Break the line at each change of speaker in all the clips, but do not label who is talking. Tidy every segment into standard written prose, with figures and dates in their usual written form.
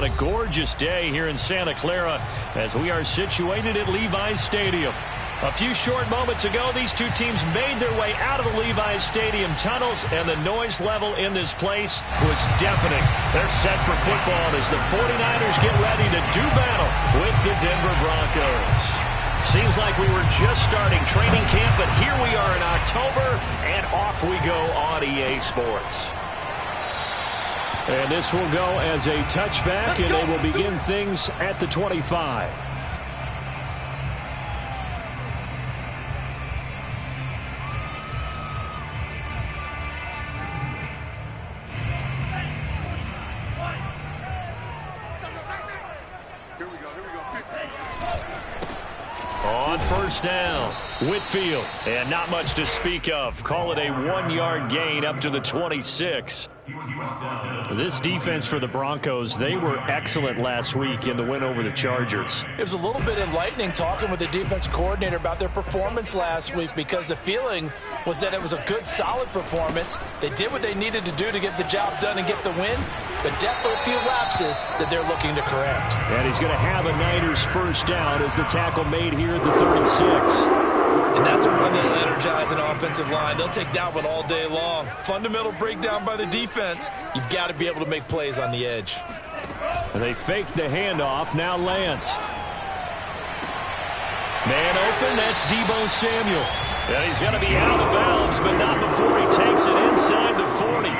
on a gorgeous day here in Santa Clara as we are situated at Levi's Stadium. A few short moments ago, these two teams made their way out of the Levi's Stadium tunnels, and the noise level in this place was deafening. They're set for football as the 49ers get ready to do battle with the Denver Broncos. Seems like we were just starting training camp, but here we are in October, and off we go on EA Sports.
And this will go as a touchback, and they will begin things at the 25.
On first down, Whitfield, and not much to speak of. Call it a 1-yard gain up to the 26.
This defense for the Broncos, they were excellent last week in the win over the Chargers.
It was a little bit enlightening talking with the defense coordinator about their performance last week because the feeling was that it was a good, solid performance. They did what they needed to do to get the job done and get the win, but definitely a few lapses that they're looking to correct.
And he's going to have a Niners first down as the tackle made here at the 36.
And that's a run that'll energize an offensive line. They'll take that one all day long. Fundamental breakdown by the defense. You've got to be able to make plays on the edge.
And they faked the handoff. Now Lance.
Man open, that's Deebo Samuel. And he's going to be out of bounds, but not before he takes it inside the 40.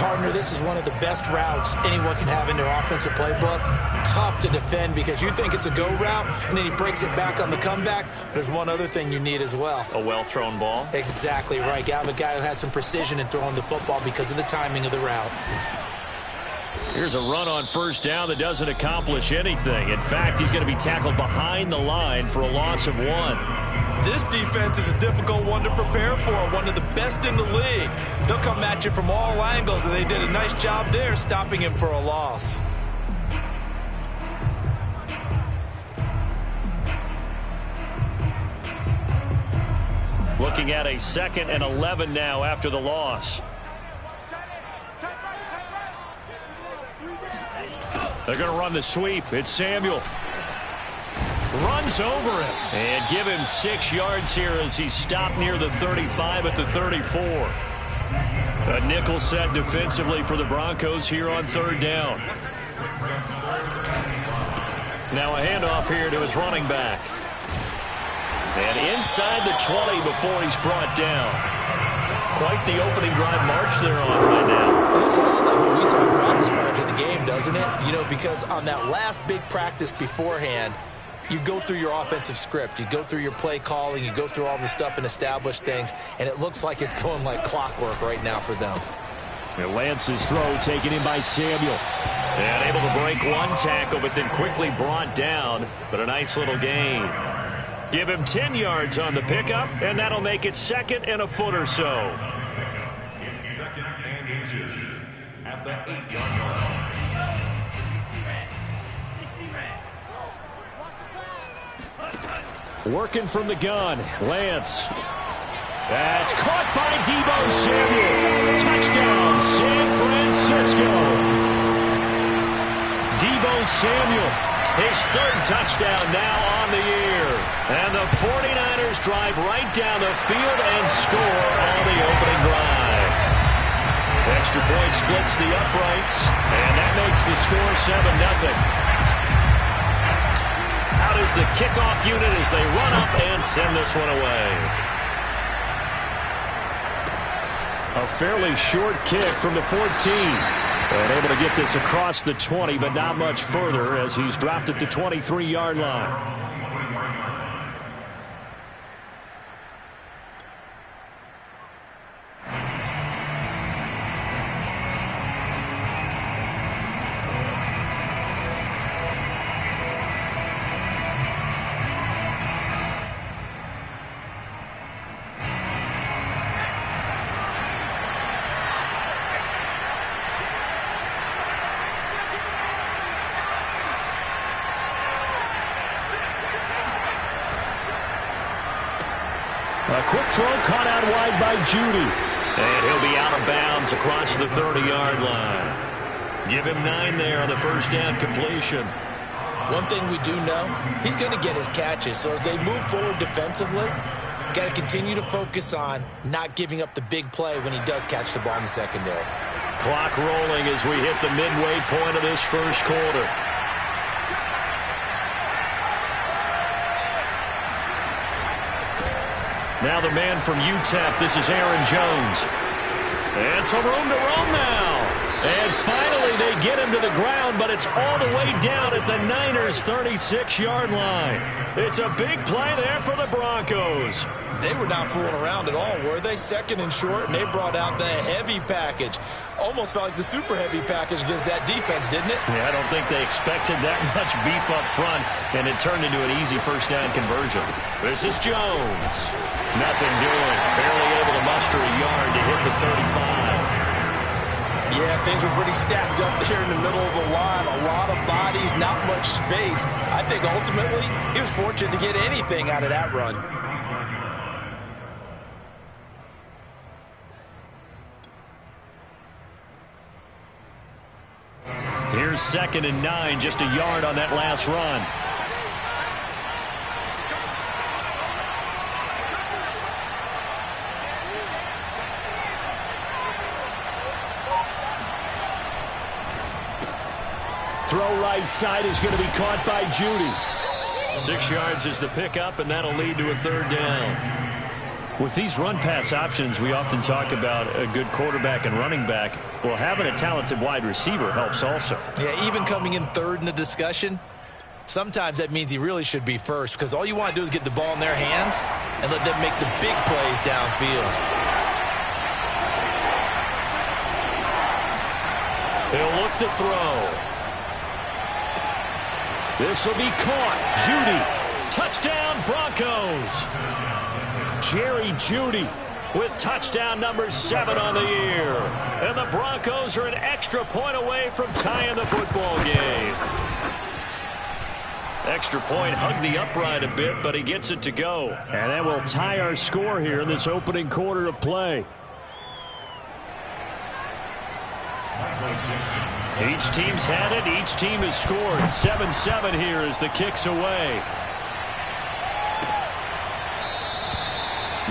Partner, this is one of the best routes anyone can have in their offensive playbook. Tough to defend because you think it's a go route, and then he breaks it back on the comeback. There's one other thing you need as well.
A well-thrown ball?
Exactly right. You have a guy who has some precision in throwing the football because of the timing of the route.
Here's a run on first down that doesn't accomplish anything. In fact, he's going to be tackled behind the line for a loss of 1.
This defense is a difficult one to prepare for, one of the best in the league. They'll come at you from all angles, and they did a nice job there stopping him for a loss.
Looking at a 2nd and 11 now after the loss. They're going to run the sweep. It's Samuel. Runs over him and give him 6 yards here as he stopped near the 35 at the 34. A nickel set defensively for the Broncos here on 3rd down. Now a handoff here to his running back. And inside the 20 before he's brought down. Quite the opening drive march they're on right now.
It looks a lot like what we saw in practice prior to the game, doesn't it? You know, because on that last big practice beforehand, you go through your offensive script. You go through your play calling. You go through all the stuff and establish things. And it looks like it's going like clockwork right now for them.
And Lance's throw taken in by Samuel.
And able to break one tackle, but then quickly brought down. But a nice little gain. Give him 10 yards on the pickup, and that'll make it 2nd and a foot or so.
In 2nd and inches at the 8-yard line.
Working from the gun, Lance. That's caught by Deebo Samuel. Touchdown, San Francisco. Deebo Samuel, his 3rd touchdown now on the year. And the 49ers drive right down the field and score on the opening drive. Extra point splits the uprights, and that makes the score 7-0. Out is the kickoff unit as they run up and send this one away. A fairly short kick from the 14. And able to get this across the 20, but not much further as he's dropped at the 23-yard line. A quick throw caught out wide by Judy.
And he'll be out of bounds across the 30-yard line. Give him 9 there on the first down completion.
One thing we do know, he's going to get his catches. So as they move forward defensively, got to continue to focus on not giving up the big play when he does catch the ball in the secondary.
Clock rolling as we hit the midway point of this first quarter. Now the man from UTEP, this is Aaron Jones. And some room to roam now. And finally they get him to the ground, but it's all the way down at the Niners' 36-yard line. It's a big play there for the Broncos.
They were not fooling around at all, were they? Second and short, and they brought out the heavy package. Almost felt like the super heavy package against that defense, didn't it?
Yeah, I don't think they expected that much beef up front, and it turned into an easy first down conversion. This is Jones. Nothing doing. Barely able to muster a yard to hit the 35.
Yeah, things were pretty stacked up there in the middle of the line. A lot of bodies, not much space. I think ultimately he was fortunate to get anything out of that run.
Here's 2nd and 9, just a yard on that last run. Throw right side is going to be caught by Judy. 6 yards is the pickup, and that'll lead to a 3rd down. With these run-pass options, we often talk about a good quarterback and running back. Well, having a talented wide receiver helps also.
Yeah, even coming in 3rd in the discussion, sometimes that means he really should be first, because all you want to do is get the ball in their hands and let them make the big plays downfield.
He'll look to throw. This will be caught. Judy. Touchdown, Broncos. Jerry Judy with touchdown number 7 on the year. And the Broncos are an extra point away from tying the football game. Extra point hugged the upright a bit, but he gets it to go. And that will tie our score here in this opening quarter of play. Each team's had it. Each team has scored. 7-7 here as the kick's away.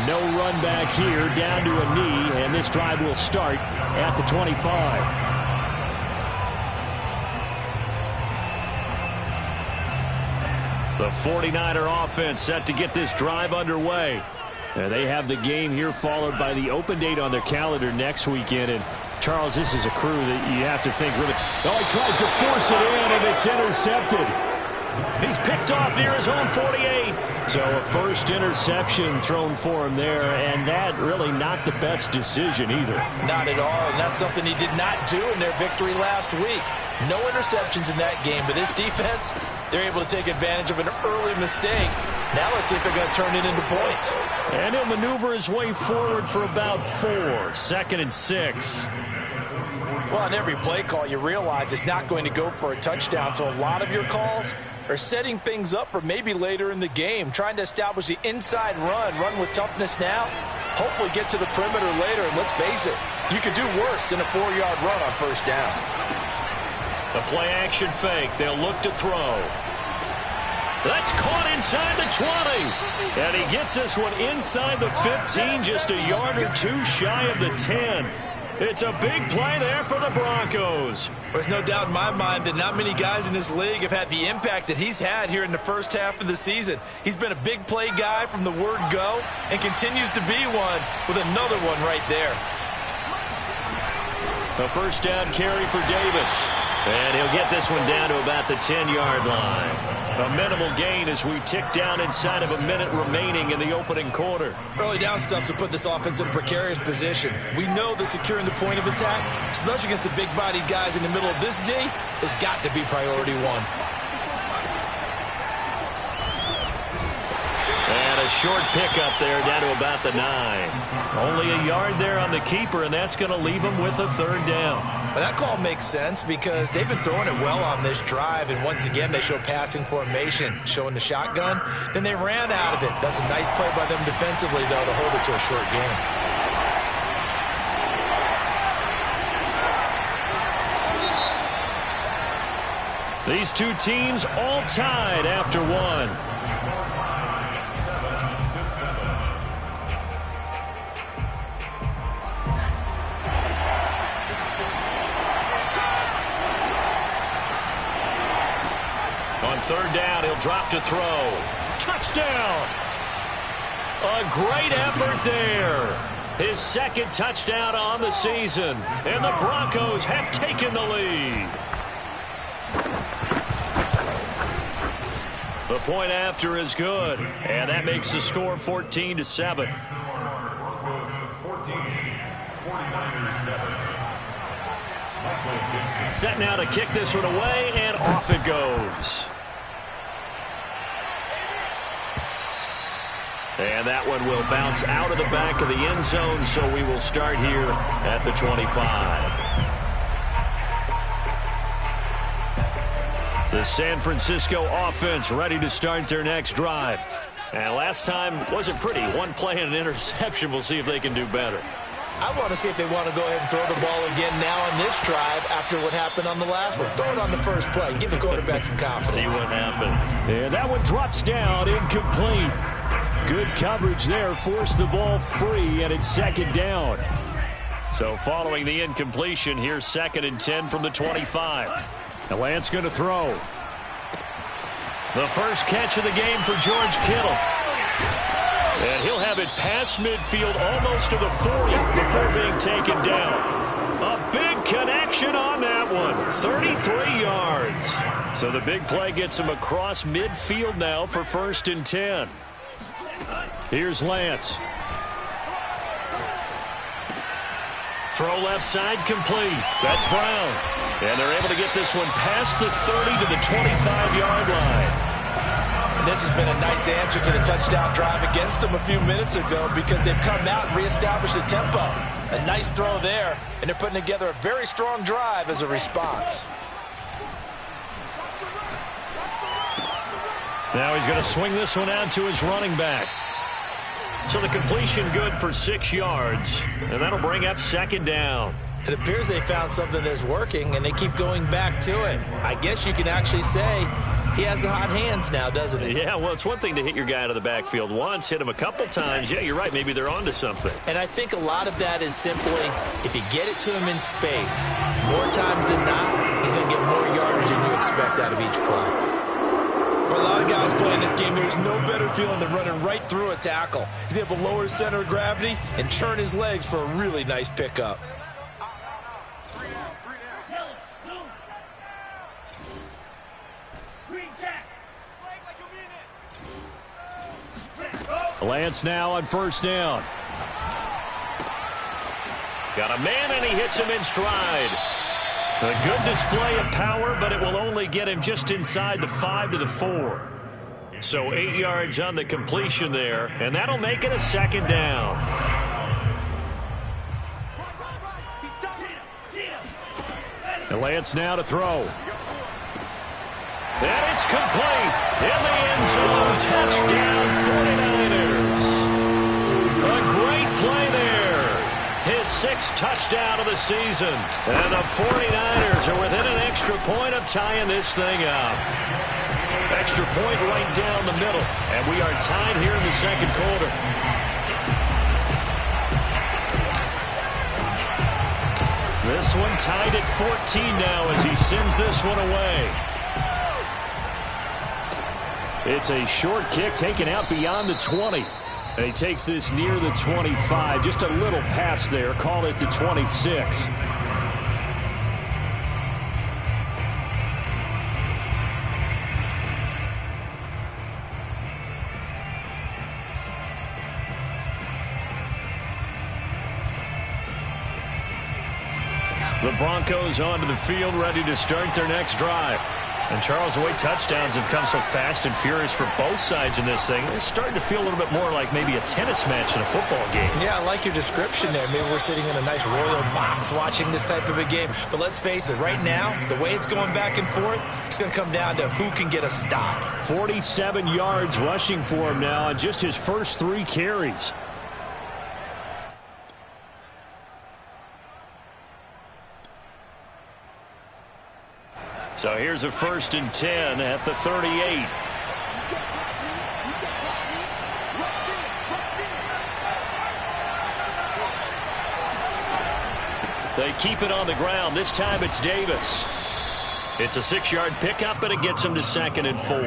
No run back here, down to a knee, and this drive will start at the 25. The 49er offense set to get this drive underway. They have the game here followed by the open date on their calendar next weekend. And Charles, this is a crew that you have to think really. Oh, he tries to force it in, and it's intercepted. He's picked off near his own 48. So a first interception thrown for him there, and that really not the best decision either.
Not at all, and that's something he did not do in their victory last week. No interceptions in that game, but this defense, they're able to take advantage of an early mistake. Now let's see if they're going to turn it into points.
And he'll maneuver his way forward for about 4. 2nd and 6.
Well, on every play call, you realize it's not going to go for a touchdown, so a lot of your calls are setting things up for maybe later in the game, trying to establish the inside run with toughness now, hopefully get to the perimeter later, and let's face it, you could do worse than a 4-yard run on first down.
The play action fake. They'll look to throw. That's caught inside the 20. And he gets this one inside the 15, just a yard or 2 shy of the 10. It's a big play there for the Broncos.
There's no doubt in my mind that not many guys in this league have had the impact that he's had here in the first half of the season. He's been a big play guy from the word go and continues to be one with another one right there.
A first down carry for Davis. And he'll get this one down to about the 10-yard line. A minimal gain as we tick down inside of a minute remaining in the opening quarter.
Early down stuff to put this offense in a precarious position. We know that securing the point of attack, especially against the big-bodied guys in the middle of this D, has got to be priority 1.
And a short pickup there down to about the 9. Only a yard there on the keeper, and that's going to leave him with a 3rd down.
But that call makes sense because they've been throwing it well on this drive, and once again they show passing formation, showing the shotgun. Then they ran out of it. That's a nice play by them defensively, though, to hold it to a short game.
These two teams all tied after one. On third down, he'll drop to throw. Touchdown! A great effort there. His second touchdown on the season. And the Broncos have taken the lead. The point after is good. And that makes the score 14-7.
Broncos 14, 49ers 7.
Set now to kick this one away, and off it goes. And that one will bounce out of the back of the end zone, so we will start here at the 25. The San Francisco offense ready to start their next drive. And last time wasn't pretty. One play and an interception. We'll see if they can do better.
I want to see if they want to go ahead and throw the ball again now on this drive after what happened on the last one. Throw it on the first play. Give the quarterback some confidence.
See what happens. And that one drops down, incomplete. Good coverage there. Forced the ball free, and it's second down. So following the incompletion, here's 2nd and 10 from the 25. And Lance going to throw. The first catch of the game for George Kittle. And he'll have it past midfield almost to the 40 before being taken down. A big connection on that one. 33 yards. So the big play gets him across midfield now for 1st and 10. Here's Lance. Throw left side complete. That's Brown. And they're able to get this one past the 30 to the 25-yard line.
And this has been a nice answer to the touchdown drive against them a few minutes ago because they've come out and reestablished the tempo. A nice throw there, and they're putting together a very strong drive as a response.
Now he's going to swing this one out to his running back. So the completion good for 6 yards, and that'll bring up 2nd down.
It appears they found something that's working, and they keep going back to it. I guess you can actually say he has the hot hands now, doesn't he?
Yeah, well, it's one thing to hit your guy out of the backfield once, hit him a couple times. Yeah, you're right. Maybe they're onto something.
And I think a lot of that is simply if you get it to him in space, more times than not, he's going to get more yardage than you expect out of each play. For a lot of guys playing this game, there's no better feeling than running right through a tackle. He's able to lower his center of gravity and churn his legs for a really nice pickup.
Lance now on 1st down. Got a man, and he hits him in stride. A good display of power, but it will only get him just inside the 5 to the 4. So 8 yards on the completion there, and that'll make it a 2nd down. And Lance now to throw. And it's complete. In the end zone, touchdown 49ers. A great play there. His 6th touchdown of the season. And the 49ers are within an extra point of tying this thing up. Extra point right down the middle. And we are tied here in the 2nd quarter. This one tied at 14 now as he sends this one away. It's a short kick taken out beyond the 20. And he takes this near the 25. Just a little pass there. Call it the 26. The Broncos onto the field, ready to start their next drive. And Charles, the way touchdowns have come so fast and furious for both sides in this thing, it's starting to feel a little bit more like maybe a tennis match in a football game. Yeah, I like your description there. Maybe we're sitting in a nice royal box watching this type of a game. But let's face it, right now, the way it's going back and forth, it's going to come down to who can get a stop. 47 yards rushing for him now on just his first 3 carries. So here's a 1st and 10 at the 38. They keep it on the ground. This time it's Davis. It's a 6-yard pickup, and it gets him to 2nd and 4.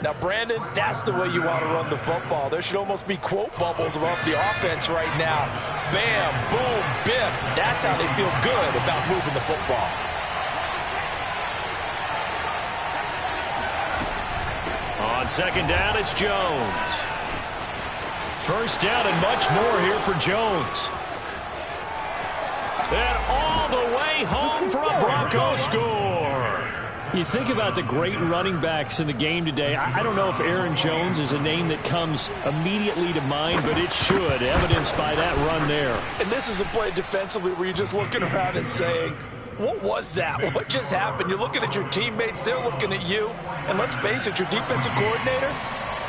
Now, Brandon, that's the way you want to run the football. There should almost be quote bubbles above the offense right now. Bam, boom, biff. That's how they feel good about moving the football.
On 2nd down, it's Jones. 1st down and much more here for Jones. And all the way home for a Bronco score.
You think about the great running backs in the game today. I don't know if Aaron Jones is a name that comes immediately to mind, but it should, evidenced by that run there.
And this is a play defensively where you're just looking around and saying, what was that? What just happened? You're looking at your teammates. They're looking at you. And let's face it, your defensive coordinator,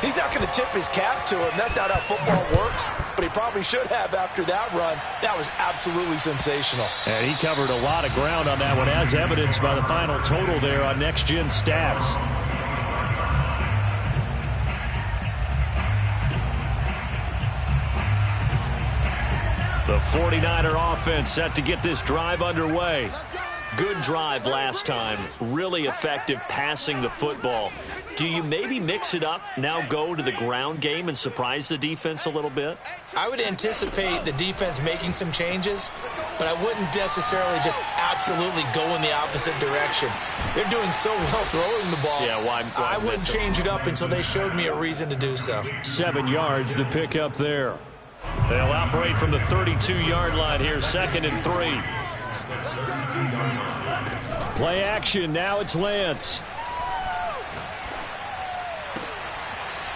he's not going to tip his cap to him. That's not how football works. But he probably should have after that run. That was absolutely sensational.
And he covered a lot of ground on that one, as evidenced by the final total there on Next Gen Stats.
The 49er offense set to get this drive underway. Good drive last time. Really effective passing the football. Do you maybe mix it up, now go to the ground game and surprise the defense a little bit?
I would anticipate the defense making some changes, but I wouldn't necessarily just absolutely go in the opposite direction. They're doing so well throwing the ball.
Yeah, why
I wouldn't change it up until they showed me a reason to do so.
7 yards, the pickup there.
They'll operate from the 32-yard line here, 2nd and 3.
Play action, now it's Lance.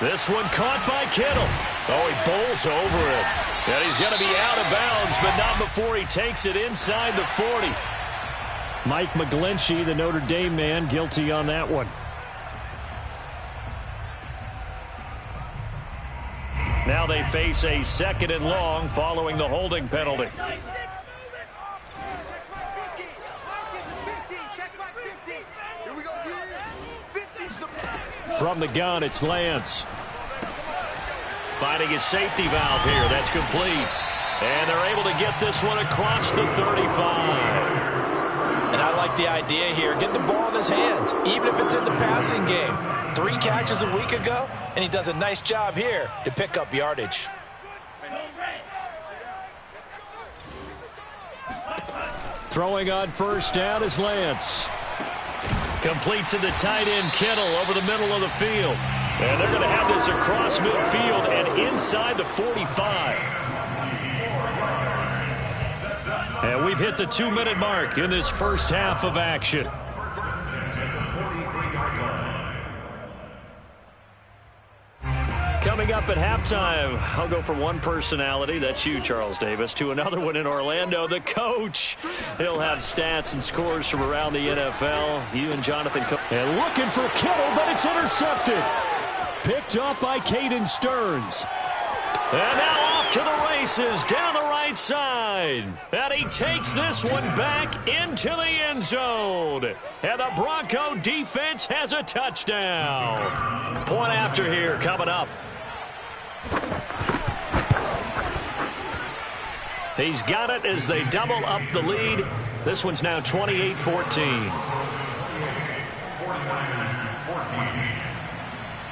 This one caught by Kittle. Oh, he bowls over it. And he's going to be out of bounds, but not before he takes it inside the 40.
Mike McGlinchey, the Notre Dame man, guilty on that one.
Now they face a 2nd and long following the holding penalty.
From the gun, it's Lance.
Finding his safety valve here. That's complete. And they're able to get this one across the 35.
And I like the idea here. Get the ball in his hands, even if it's in the passing game. 3 catches a week ago, and he does a nice job here to pick up yardage.
Throwing on 1st down is Lance.
Complete to the tight end, Kittle, over the middle of the field. And they're going to have this across midfield and inside the 45. And we've hit the 2-minute mark in this first half of action. Coming up at halftime, I'll go from one personality, that's you, Charles Davis, to another one in Orlando, the coach. He'll have stats and scores from around the NFL. You and Jonathan.
And looking for Kittle, but it's intercepted. Picked up by Caden Stearns.
And now off to the races down the right side. And he takes this one back into the end zone. And the Bronco defense has a touchdown. Point after here coming up. He's got it as they double up the lead. This one's now 28-14.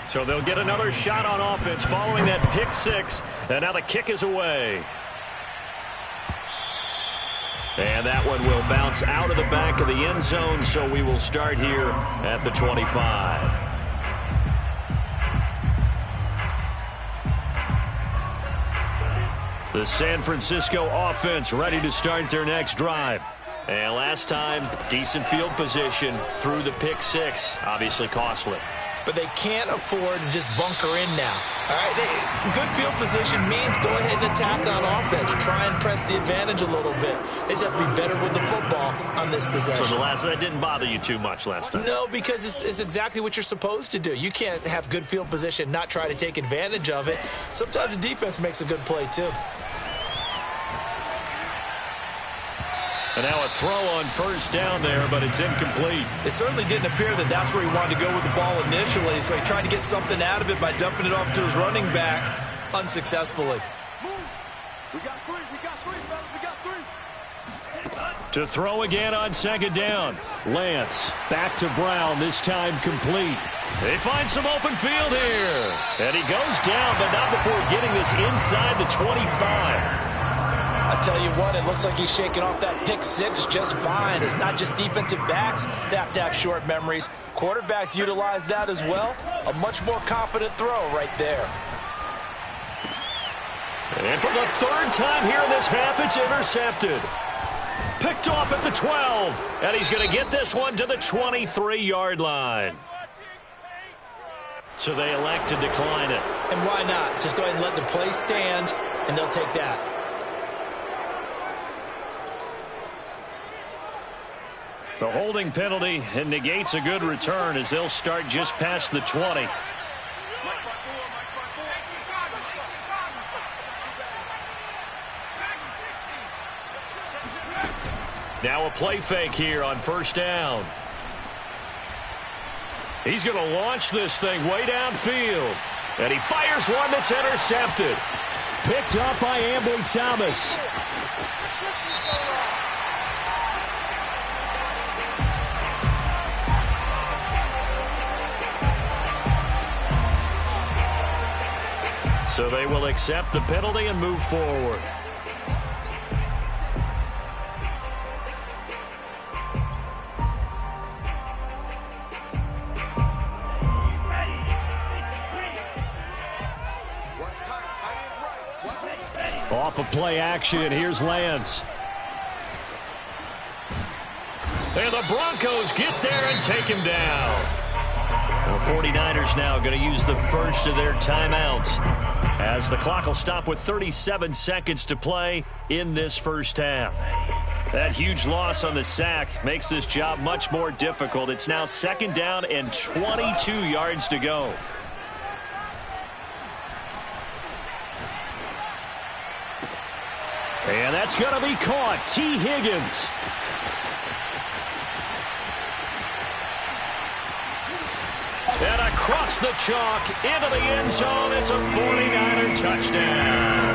So they'll get another shot on offense following that pick 6. And now the kick is away. And that one will bounce out of the back of the end zone, so we will start here at the 25. The San Francisco offense ready to start their next drive. And last time, decent field position through the pick 6. Obviously costly.
But they can't afford to just bunker in now. All right, good field position means go ahead and attack on offense. Try and press the advantage a little bit. They just have to be better with the football on this possession.
So that didn't bother you too much last time?
No, because it's exactly what you're supposed to do. You can't have good field position, not try to take advantage of it. Sometimes the defense makes a good play too.
And now a throw on first down there, but it's incomplete.
It certainly didn't appear that that's where he wanted to go with the ball initially, so he tried to get something out of it by dumping it off to his running back unsuccessfully.
We got three, fellas, we got three.
To throw again on second down. Lance back to Brown, this time complete. They find some open field here. And he goes down, but not before getting this inside the 25.
I tell you what, it looks like he's shaking off that pick six just fine. It's not just defensive backs that have to have short memories. Quarterbacks utilize that as well. A much more confident throw right there.
And for the third time here in this half, it's intercepted. Picked off at the 12. And he's going to get this one to the 23-yard line. So they elect to decline it.
And why not? Just go ahead and let the play stand, and they'll take that.
The holding penalty negates a good return as they'll start just past the 20. Now a play fake here on first down. He's going to launch this thing way downfield. And he fires one that's intercepted. Picked up by Ambly Thomas. So they will accept the penalty and move forward. Off of play action, here's Lance. And the Broncos get there and take him down. The 49ers now going to use the first of their timeouts as the clock will stop with 37 seconds to play in this first half. That huge loss on the sack makes this job much more difficult. It's now second down and 22 yards to go. And that's going to be caught. T. Higgins. And across the chalk into the end zone. It's a 49er touchdown.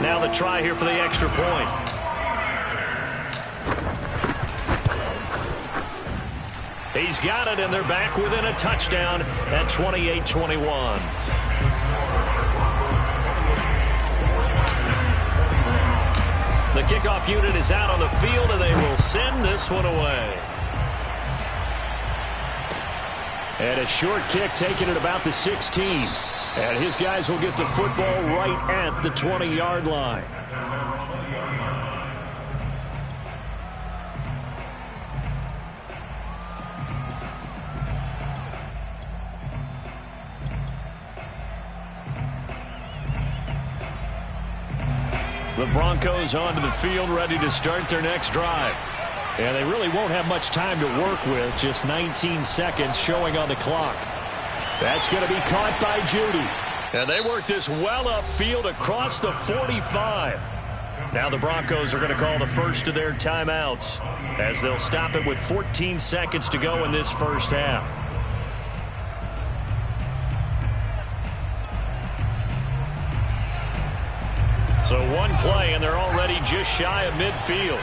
Now the try here for the extra point. He's got it, and they're back within a touchdown at 28-21. The kickoff unit is out on the field, and they will send this one away. And a short kick taken at about the 16. And his guys will get the football right at the 20-yard line. The Broncos onto the field, ready to start their next drive. And they really won't have much time to work with, just 19 seconds showing on the clock. That's going to be caught by Judy. And they work this well upfield across the 45. Now the Broncos are going to call the first of their timeouts as they'll stop it with 14 seconds to go in this first half. So one play, and they're already just shy of midfield.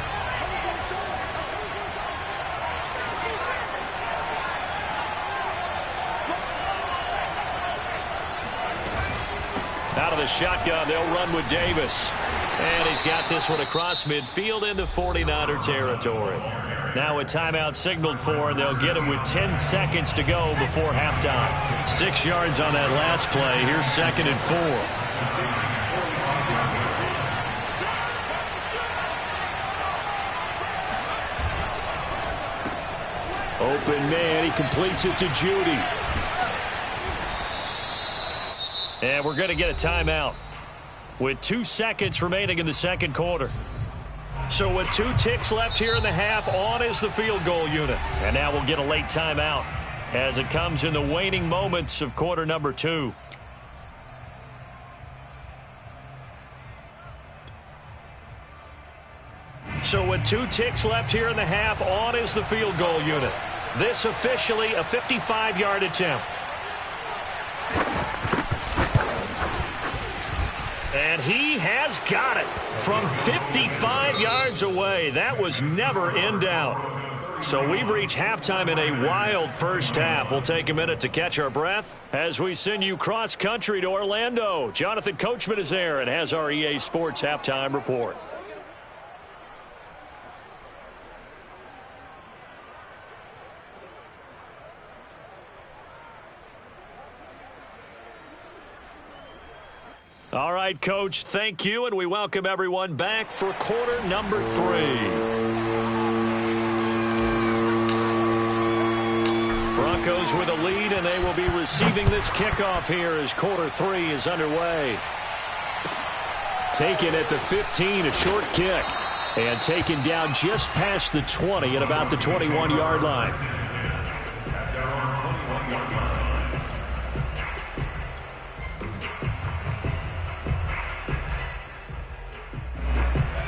Out of the shotgun, they'll run with Davis. And he's got this one across midfield into 49er territory. Now a timeout signaled for, and they'll get it with 10 seconds to go before halftime. 6 yards on that last play. Here's 2nd and 4. Open man, he completes it to Judy. And we're going to get a timeout with 2 seconds remaining in the second quarter. So with 2 ticks left here in the half, on is the field goal unit. And now we'll get a late timeout as it comes in the waning moments of quarter number 2. So So with 2 ticks left here in the half, on is the field goal unit. This officially a 55-yard attempt. And he has got it from 55 yards away. That was never in doubt. So we've reached halftime in a wild first half. We'll take a minute to catch our breath as we send you cross-country to Orlando. Jonathan Coachman is there and has our EA Sports halftime report. All right, Coach, thank you, and we welcome everyone back for quarter number 3. Broncos with a lead, and they will be receiving this kickoff here as quarter 3 is underway. Taken at the 15, a short kick, and taken down just past the 20 at about the 21-yard line.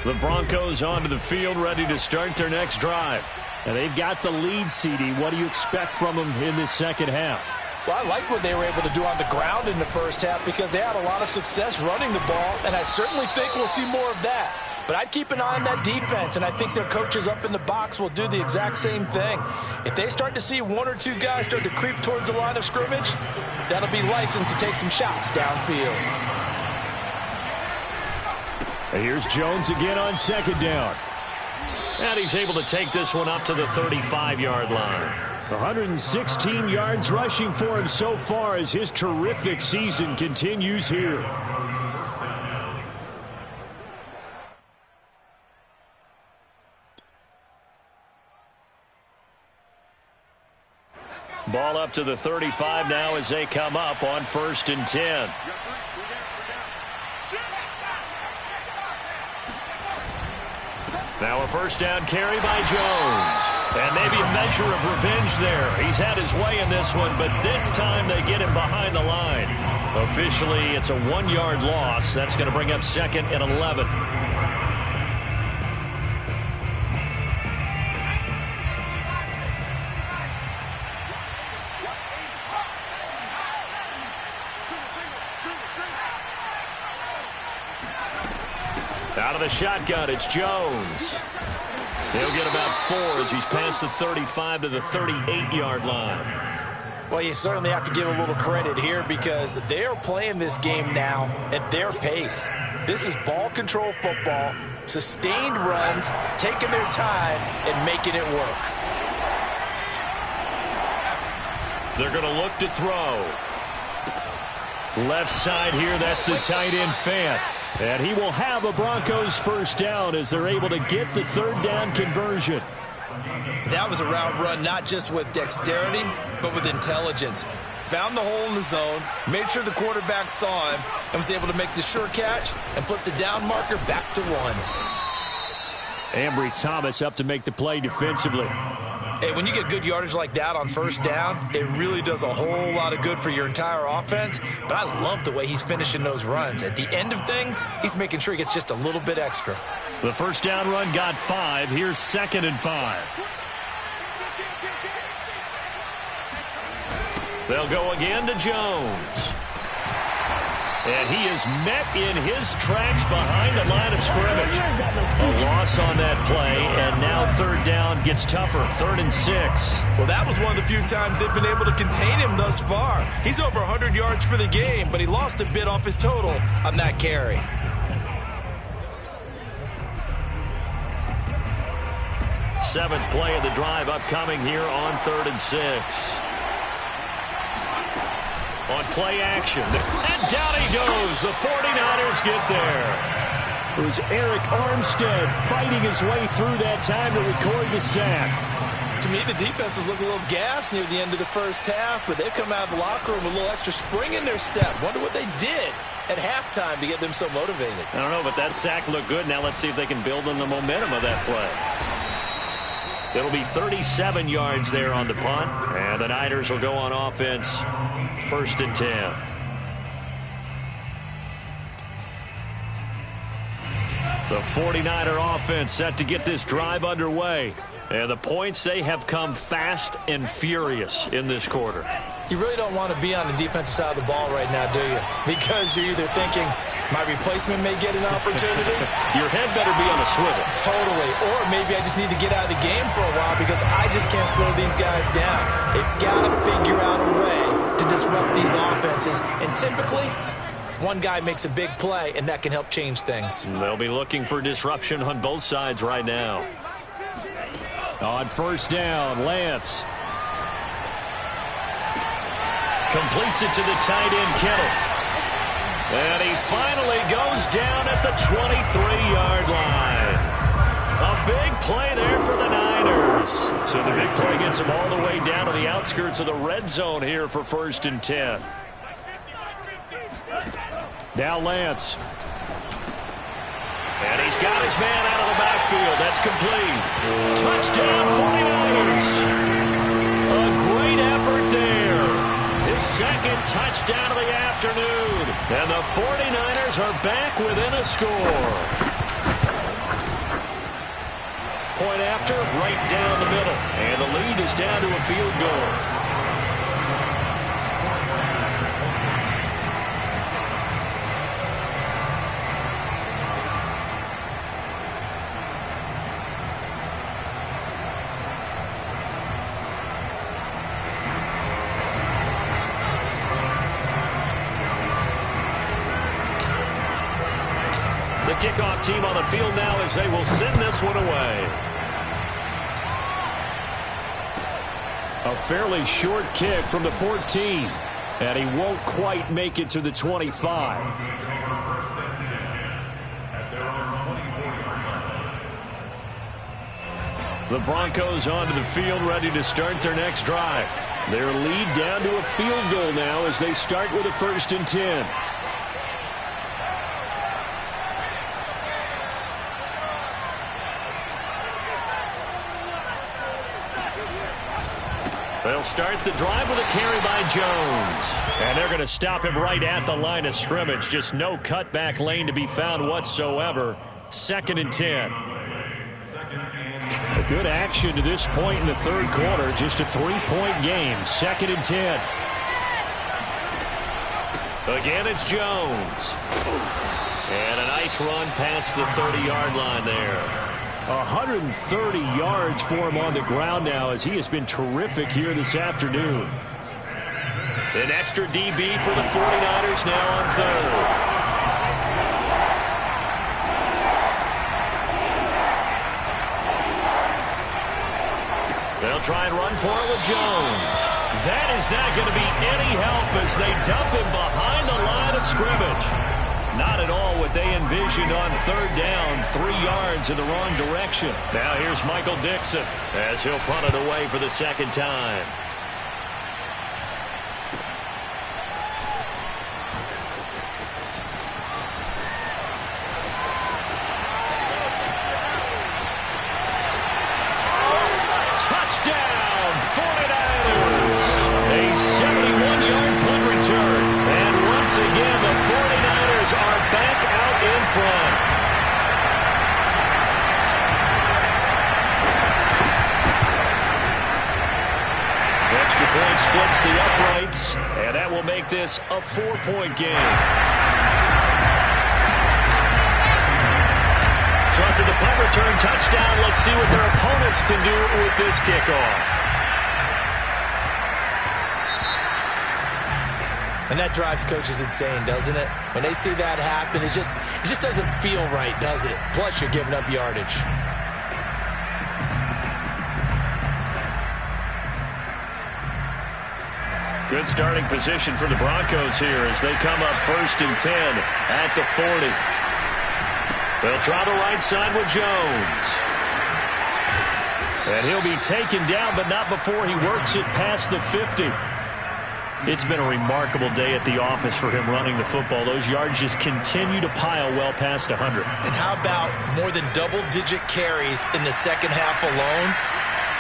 The Broncos onto the field, ready to start their next drive. And they've got the lead, CD. What do you expect from them in this second half?
Well, I like what they were able to do on the ground in the first half because they had a lot of success running the ball, and I certainly think we'll see more of that. But I'd keep an eye on that defense, and I think their coaches up in the box will do the exact same thing. If they start to see 1 or 2 guys start to creep towards the line of scrimmage, that'll be licensed to take some shots downfield.
Here's Jones again on second down. And he's able to take this one up to the 35-yard line. 116 yards rushing for him so far as his terrific season continues here. Ball up to the 35 now as they come up on 1st and 10. Now a first down carry by Jones. And maybe a measure of revenge there. He's had his way in this one, but this time they get him behind the line. Officially, it's a 1-yard loss. That's going to bring up 2nd and 11. Out of the shotgun, it's Jones. He'll get about 4 as he's past the 35 to the 38-yard line.
Well, you certainly have to give a little credit here because they are playing this game now at their pace. This is ball control football, sustained runs, taking their time and making it work.
They're going to look to throw. Left side here, that's the tight end Fant. And he will have a Broncos first down as they're able to get the 3rd down conversion.
That was a route run not just with dexterity, but with intelligence. Found the hole in the zone, made sure the quarterback saw him, and was able to make the sure catch and flip the down marker back to 1.
Ambry Thomas up to make the play defensively.
Hey, when you get good yardage like that on first down, it really does a whole lot of good for your entire offense. But I love the way he's finishing those runs. At the end of things, he's making sure he gets just a little bit extra.
The first down run got 5. Here's 2nd and 5. They'll go again to Jones. And he is met in his tracks behind the line of scrimmage. A loss on that play, and now 3rd down gets tougher. 3rd and 6.
Well, that was one of the few times they've been able to contain him thus far. He's over 100 yards for the game, but he lost a bit off his total on that carry.
Seventh play of the drive upcoming here on 3rd and 6. On play action. And down he goes. The 49ers get there. It was Eric Armstead fighting his way through that time to record the sack.
To me, the defense was looking a little gassed near the end of the first half, but they've come out of the locker room with a little extra spring in their step. Wonder what they did at halftime to get them so motivated.
I don't know, but that sack looked good. Now let's see if they can build on the momentum of that play. It'll be 37 yards there on the punt, and the Niners will go on offense 1st and 10. The 49er offense set to get this drive underway. And the points, they have come fast and furious in this quarter.
You really don't want to be on the defensive side of the ball right now, do you? Because you're either thinking, my replacement may get an opportunity.
Your head better be on a swivel.
Totally. Or maybe I just need to get out of the game for a while because I just can't slow these guys down. They've got to figure out a way to disrupt these offenses. And typically, one guy makes a big play, and that can help change things.
They'll be looking for disruption on both sides right now. On first down, Lance. Completes it to the tight end, Kittle. And he finally goes down at the 23-yard line. A big play there for the Niners. So the big play gets him all the way down to the outskirts of the red zone here for 1st and 10. Now Lance. And he's got his man out of the backfield. That's complete. Touchdown, 49ers. A great effort there. His second touchdown of the afternoon. And the 49ers are back within a score. Point after, right down the middle. And the lead is down to a field goal. Kickoff team on the field now as they will send this one away. A fairly short kick from the 14. And he won't quite make it to the 25. The Broncos onto the field ready to start their next drive. Their lead down to a field goal now as they start with a 1st and 10. They'll start the drive with a carry by Jones. And they're going to stop him right at the line of scrimmage. Just no cutback lane to be found whatsoever. 2nd and 10. A good action to this point in the third quarter. Just a 3-point game. 2nd and 10. Again, it's Jones. And a nice run past the 30-yard line there. 130 yards for him on the ground now as he has been terrific here this afternoon. An extra DB for the 49ers now on 3rd. They'll try and run for it with Jones. That is not going to be any help as they dump him behind the line of scrimmage. Not at all what they envisioned on 3rd down. 3 yards in the wrong direction. Now here's Michael Dixon as he'll punt it away for the 2nd time. Touchdown, 49ers. A 71-yard punt return. And once again, the 49ers are back out in front. Extra point splits the uprights, and that will make this a 4-point game. So after the punt return touchdown, let's see what their opponents can do with this kickoff.
And that drives coaches insane, doesn't it? When they see that happen, it just doesn't feel right, does it? Plus, you're giving up yardage.
Good starting position for the Broncos here as they come up 1st and 10 at the 40. They'll try the right side with Jones. And he'll be taken down, but not before he works it past the 50. It's been a remarkable day at the office for him running the football. Those yards just continue to pile well past 100.
And how about more than double-digit carries in the second half alone?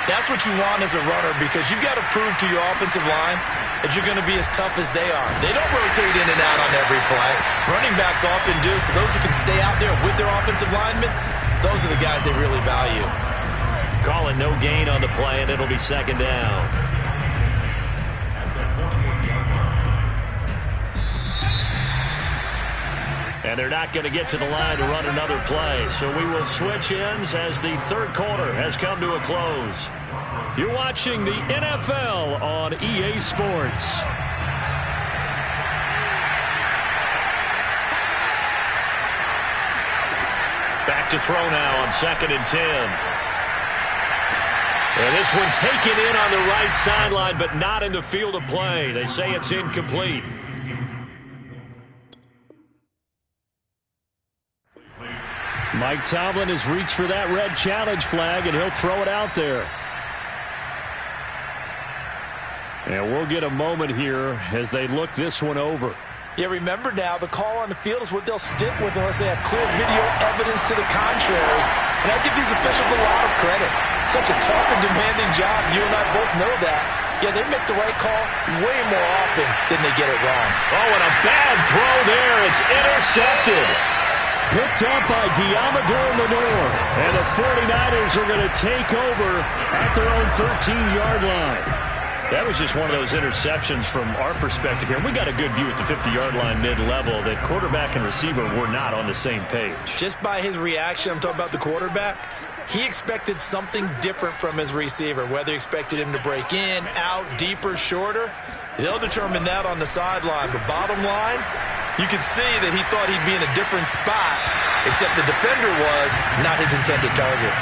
That's what you want as a runner, because you've got to prove to your offensive line that you're going to be as tough as they are. They don't rotate in and out on every play. Running backs often do, so those who can stay out there with their offensive linemen, those are the guys they really value.
Calling no gain on the play, and it'll be second down. And they're not going to get to the line to run another play. So we will switch ends as the third quarter has come to a close. You're watching the NFL on EA Sports. Back to throw now on 2nd and 10. And this one taken in on the right sideline, but not in the field of play. They say it's incomplete. Mike Tomlin has reached for that red challenge flag, and he'll throw it out there. And we'll get a moment here as they look this one over.
Yeah, remember now, the call on the field is what they'll stick with unless they have clear video evidence to the contrary. And I give these officials a lot of credit. Such a tough and demanding job. You and I both know that. Yeah, they make the right call way more often than they get it wrong.
Oh, and a bad throw there. It's intercepted. Picked up by Diamador Lenore. And the 49ers are going to take over at their own 13-yard line. That was just one of those interceptions from our perspective here. We got a good view at the 50-yard line mid-level that quarterback and receiver were not on the same page.
Just by his reaction, I'm talking about the quarterback, he expected something different from his receiver. Whether he expected him to break in, out, deeper, shorter, they'll determine that on the sideline. But bottom line, you could see that he thought he'd be in a different spot, except the defender was not his intended target.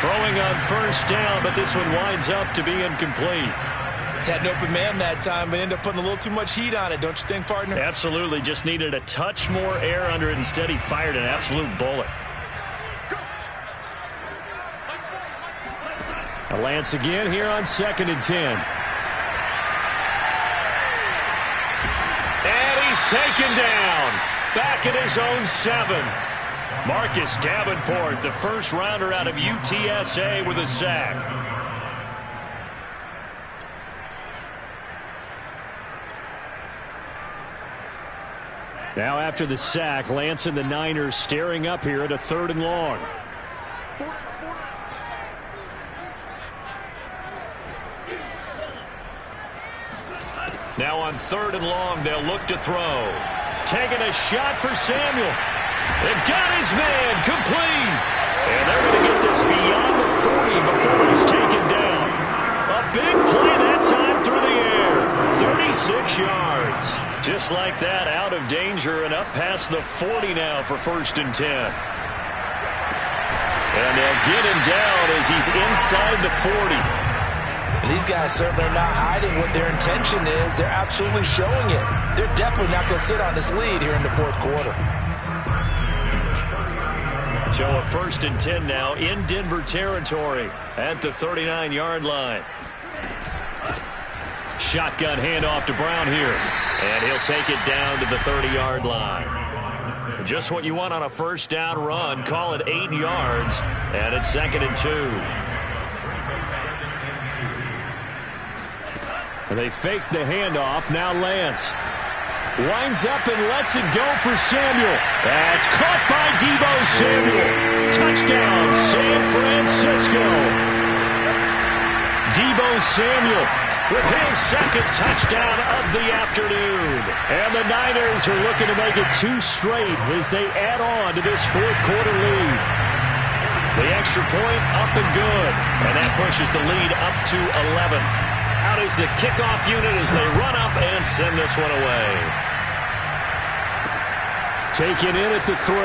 Throwing on first down, but this one winds up to be incomplete.
Had an open man that time, but ended up putting a little too much heat on it, don't you think, partner?
Absolutely. Just needed a touch more air under it. Instead, he fired an absolute bullet. A Lance again here on 2nd and 10. And he's taken down. Back at his own 7. Marcus Davenport, the first rounder out of UTSA, with a sack. Now after the sack, Lance and the Niners staring up here at a 3rd and long. Now on 3rd and long, they'll look to throw. Taking a shot for Samuel. They've got his man complete. And they're going to get this beyond the 40 before he's taken down. A big play that time through the air. 36 yards. Just like that, out of danger and up past the 40 now for 1st and 10. And they'll get him down as he's inside the 40.
And these guys certainly are not hiding what their intention is. They're absolutely showing it. They're definitely not going to sit on this lead here in the 4th quarter.
So a 1st and 10 now in Denver territory at the 39-yard line. Shotgun handoff to Brown here. And he'll take it down to the 30-yard line. Just what you want on a first down run. Call it 8 yards. And it's 2nd and 2. And they fake the handoff. Now Lance winds up and lets it go for Samuel. That's caught by Deebo Samuel. Touchdown, San Francisco. Deebo Samuel with his 2nd touchdown of the afternoon. And the Niners are looking to make it 2 straight as they add on to this 4th quarter lead. The extra point up and good. And that pushes the lead up to 11. Out is the kickoff unit as they run up and send this one away. Taken in at the 3.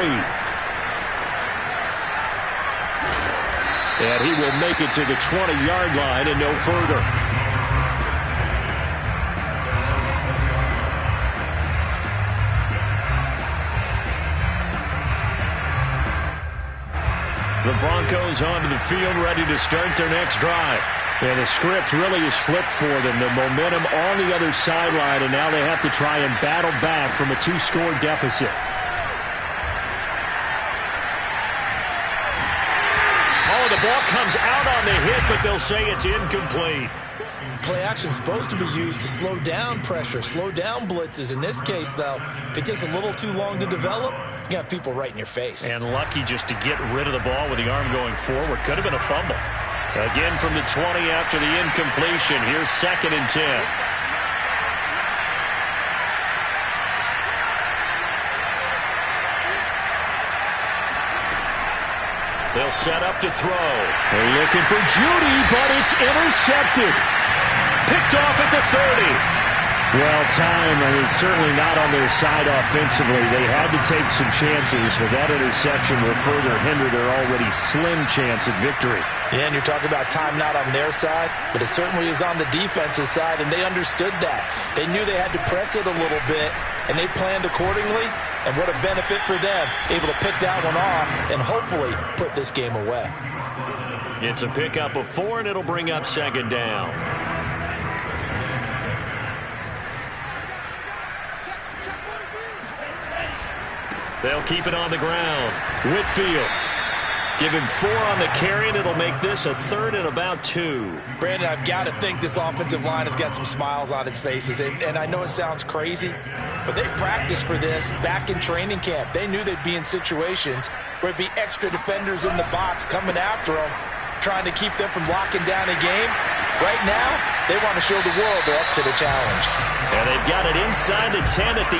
And he will make it to the 20-yard line and no further. The Broncos onto the field, ready to start their next drive. And the script really is flipped for them. The momentum on the other sideline, and now they have to try and battle back from a 2-score deficit. Oh, the ball comes out on the hit but they'll say it's incomplete.
Play action is supposed to be used to slow down pressure, slow down blitzes. In this case, though, if it takes a little too long to develop, you got people right in your face.
And lucky just to get rid of the ball with the arm going forward. Could have been a fumble. Again from the 20 after the incompletion. Here's 2nd and 10. They'll set up to throw. They're looking for Judy, but it's intercepted. Picked off at the 30.
Well, time, certainly not on their side offensively. They had to take some chances, but that interception will further hinder their already slim chance at victory.
Yeah, and you're talking about time not on their side, but it certainly is on the defensive side, and they understood that. They knew they had to press it a little bit, and they planned accordingly, and what a benefit for them, able to pick that one off and hopefully put this game away.
It's a pickup of 4, and it'll bring up 2nd down. They'll keep it on the ground. Whitfield. Give him 4 on the carry, and it'll make this a 3rd and about 2.
Brandon, I've got to think this offensive line has got some smiles on its faces. And I know it sounds crazy, but they practiced for this back in training camp. They knew they'd be in situations where it'd be extra defenders in the box coming after them, trying to keep them from locking down a game. Right now, they want to show the world they're up to the challenge.
And they've got it inside the 10 at the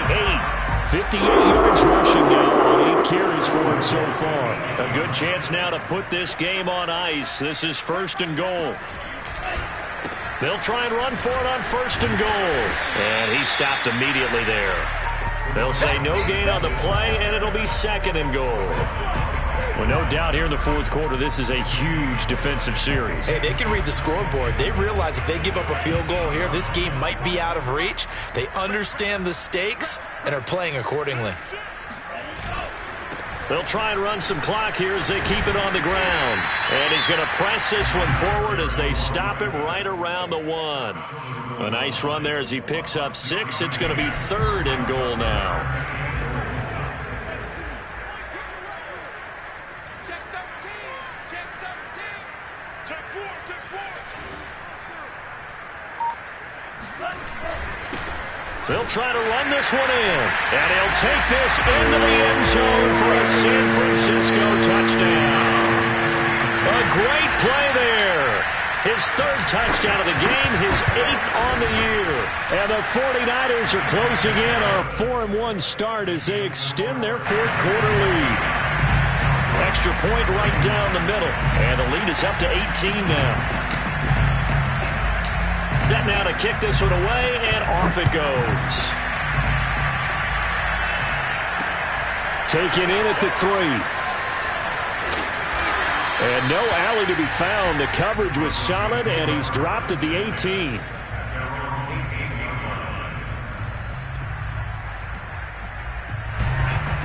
8. 58 yards rushing now on 8 carries for him so far. A good chance now to put this game on ice. This is 1st and goal. They'll try and run for it on 1st and goal. And he stopped immediately there. They'll say no gain on the play, and it'll be 2nd and goal. Well, no doubt here in the 4th quarter, this is a huge defensive series.
Hey, they can read the scoreboard. They realize if they give up a field goal here, this game might be out of reach. They understand the stakes and are playing accordingly.
They'll try and run some clock here as they keep it on the ground. And he's going to press this one forward as they stop it right around the 1. A nice run there as he picks up 6. It's going to be 3rd and goal now. They'll try to run this one in. And he'll take this into the end zone for a San Francisco touchdown. A great play there. His 3rd touchdown of the game, his 8th on the year. And the 49ers are closing in on a 4-1 start as they extend their 4th quarter lead. Extra point right down the middle. And the lead is up to 18 now. Set now to kick this one away, and off it goes. Taken in at the 3. And no alley to be found. The coverage was solid, and he's dropped at the 18.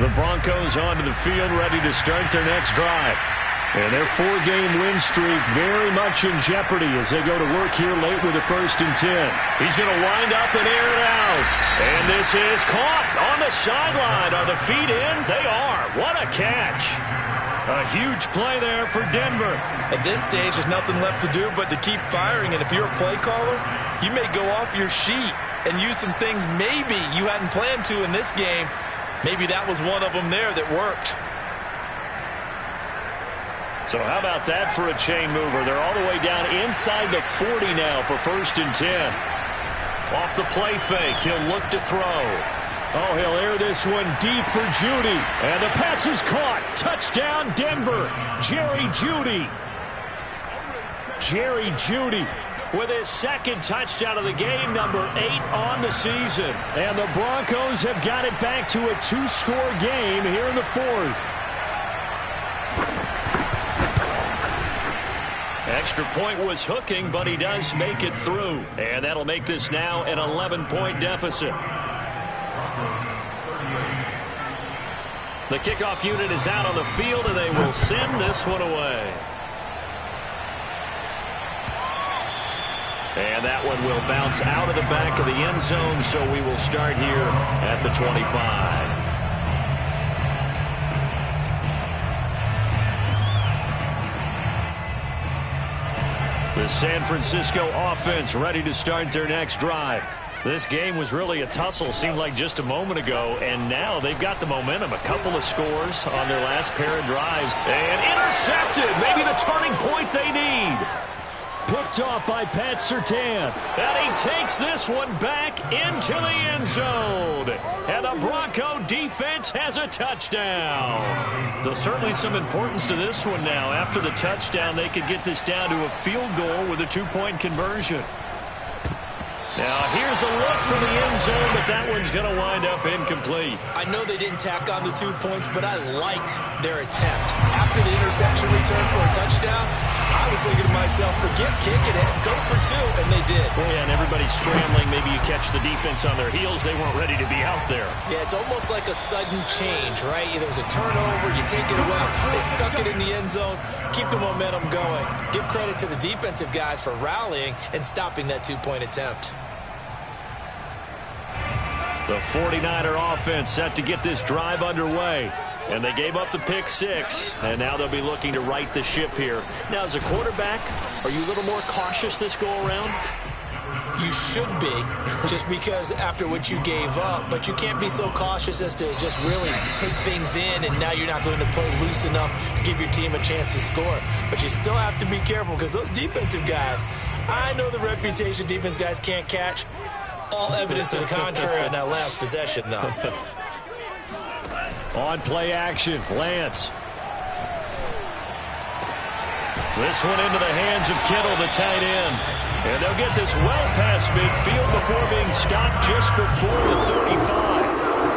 The Broncos onto the field, ready to start their next drive. And their 4-game win streak very much in jeopardy as they go to work here late with a 1st and 10. He's going to wind up and air it out. And this is caught on the sideline. Are the feet in? They are. What a catch. A huge play there for Denver.
At this stage, there's nothing left to do but to keep firing. And if you're a play caller, you may go off your sheet and use some things maybe you hadn't planned to in this game. Maybe that was one of them there that worked.
So how about that for a chain mover? They're all the way down inside the 40 now for 1st and 10. Off the play fake, he'll look to throw. Oh, he'll air this one deep for Judy. And the pass is caught. Touchdown, Denver. Jerry Jeudy. Jerry Jeudy with his 2nd touchdown of the game, number 8 on the season. And the Broncos have got it back to a 2-score game here in the 4th. Extra point was hooking, but he does make it through. And that'll make this now an 11-point deficit. The kickoff unit is out on the field, and they will send this one away. And that one will bounce out of the back of the end zone, so we will start here at the 25. The San Francisco offense ready to start their next drive. This game was really a tussle, seemed like just a moment ago, and now they've got the momentum. A couple of scores on their last pair of drives. And intercepted, maybe the turning point they need. Picked off by Pat Surtain. And he takes this one back into the end zone. And the Bronco defense has a touchdown. So certainly some importance to this one now. After the touchdown, they could get this down to a field goal with a two-point conversion. Now, here's a look from the end zone, but that one's going to wind up incomplete.
I know they didn't tack on the 2 points, but I liked their attempt. After the interception return for a touchdown, I was thinking to myself, forget kicking it, go for two, and they did.
Well, yeah, and everybody's scrambling. Maybe you catch the defense on their heels. They weren't ready to be out there.
Yeah, it's almost like a sudden change, right? There was a turnover, you take it away, they stuck it in the end zone, keep the momentum going. Give credit to the defensive guys for rallying and stopping that two-point attempt.
The 49er offense set to get this drive underway. And they gave up the pick six, and now they'll be looking to right the ship here. Now, as a quarterback, are you a little more cautious this go-around?
You should be, just because after what you gave up, but you can't be so cautious as to just really take things in, and now you're not going to play loose enough to give your team a chance to score. But you still have to be careful, because those defensive guys, I know the reputation defense guys can't catch. All evidence to the contrary on that last possession, though.
On play action, Lance. This one into the hands of Kittle, the tight end. And they'll get this well past midfield before being stopped just before the 35.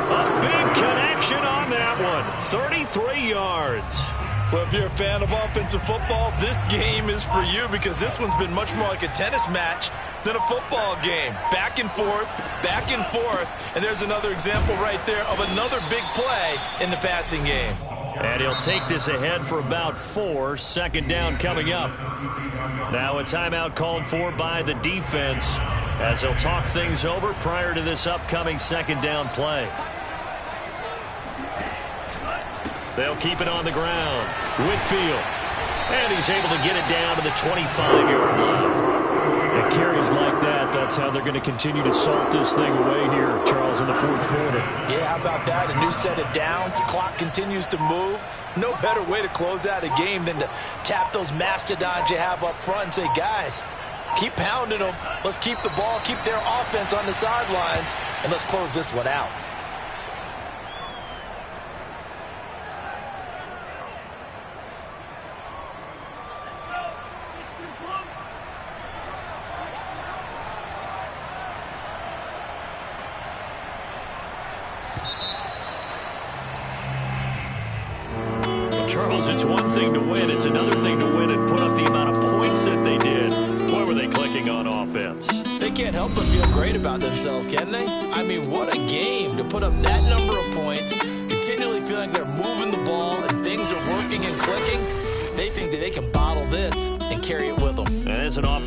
A big connection on that one. 33 yards.
Well, if you're a fan of offensive football, this game is for you, because this one's been much more like a tennis match than a football game. Back and forth, and there's another example right there of another big play in the passing game.
And he'll take this ahead for about 4. Second down coming up. Now a timeout called for by the defense as they'll talk things over prior to this upcoming second down play. They'll keep it on the ground. Whitfield. And he's able to get it down to the 25-yard line. And carries like that, that's how they're going to continue to salt this thing away here, Charles, in the fourth quarter.
Yeah, how about that? A new set of downs. Clock continues to move. No better way to close out a game than to tap those mastodons you have up front and say, guys, keep pounding them. Let's keep the ball, keep their offense on the sidelines, and let's close this one out.
Charles, it's one thing to win. It's another thing to win and put up the amount of points that they did. Boy, were they clicking on offense.
They can't help but feel great about themselves, can they? I mean, what a game to put up that number of points, continually feeling they're moving the ball and things are working and clicking. They think that they can bottle this and carry it with them.
And as an offense.